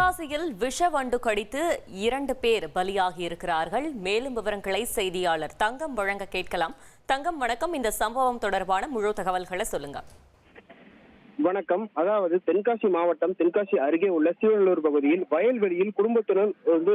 தென்காசியில் விஷவண்டு கடித்து 2 பேர் பலியாகி இருக்கிறார்கள். மேலும் விவரங்களை செய்தியாளர் தங்கம் வழங்க கேட்கலாம். தங்கம், வணக்கம். இந்த சம்பவம் தொடர்பான முழு தகவல்களை சொல்லுங்க. வணக்கம். அதாவது தென்காசி மாவட்டம் தென்காசி அருகே உள்ள சீவனல்லூர் பகுதியில் வயல்வெளியில்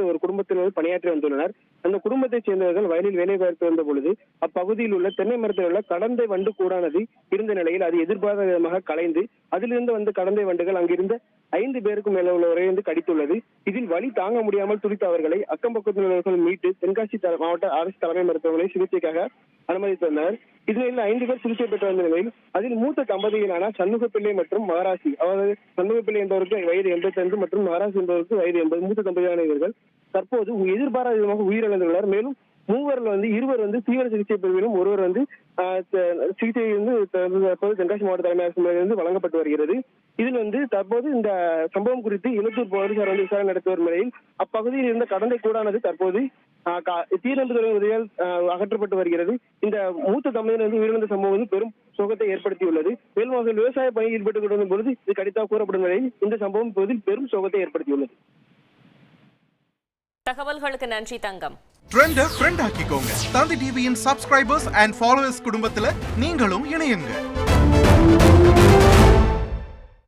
ஒரு குடும்பத்தினர் பணியாற்றி வந்துள்ளனர். அந்த குடும்பத்தைச் சேர்ந்தவர்கள் வயலில் வேலை பார்த்து வந்த பொழுது அப்பகுதியில் உள்ள தென்னை மரத்தில் உள்ள கடந்தை வண்டு கூடானது இருந்த நிலையில் அது எதிர்பாராத விதமாக கலைந்து அதிலிருந்து வந்து கடந்தை வண்டுகள் அங்கிருந்த 5 பேருக்கும் மேல உள்ளவரை கடித்துள்ளது. இதில் வலி தாங்க முடியாமல் துடித்த அவர்களை அக்கம் பக்கத்தினர்கள் மீட்டு தென்காசி மாவட்ட அரசு தலைமை மருத்துவமனை சிகிச்சைக்காக அனுமதித்தனர். இதில் 5 பேர் சிகிச்சை பெற்று வந்த நிலையில் அதில் மூத்த தம்பதியிலான சண்முகப்பிள்ளை மற்றும் மகராசி, அதாவது சண்முகப்பிள்ளை என்பவருக்கு வயது 85 மற்றும் மகராசி என்பவருக்கு வயது 80, மூத்த தம்பதியான இவர்கள் தற்போது எதிர்பாராத விதமாக உயிரிழந்துள்ளனர். மேலும் இருவர் தீவிர சிகிச்சை பிரிவிலும் ஒருவர் சிகிச்சை தென்காசி மாவட்ட தலைமை அரசு வழங்கப்பட்டு வருகிறது. இதில் தற்போது இந்த சம்பவம் குறித்து இலத்தூர் போலீசார் விசாரணை நடத்தி வரும் நிலையில் அப்பகுதியில் இருந்த கடந்தை கூடானது தற்போது தீரந்துறை உதவியால் அகற்றப்பட்டு வருகிறது. இந்த மூத்த தம்பதியினர் உயிரிழந்த சம்பவம் பெரும் சோகத்தை ஏற்படுத்தியுள்ளது. மேலும் அவர்கள் விவசாய பணியில் ஈடுபட்டுக் கொண்டிருந்த பொழுது இது கடித்தாக கூறப்படும் நிலையில் இந்த சம்பவம் இப்போதில் பெரும் சோகத்தை ஏற்படுத்தியுள்ளது. தகவல்களுக்கு நன்றி தங்கம். ட்ரெண்ட ஃப்ரெண்ட் ஆக்கிக்கோங்க. தந்தி டிவியின் சப்ஸ்கிரைபர்ஸ் அண்ட் ஃபாலோவர்ஸ் குடும்பத்துல நீங்களும் இணையுங்க.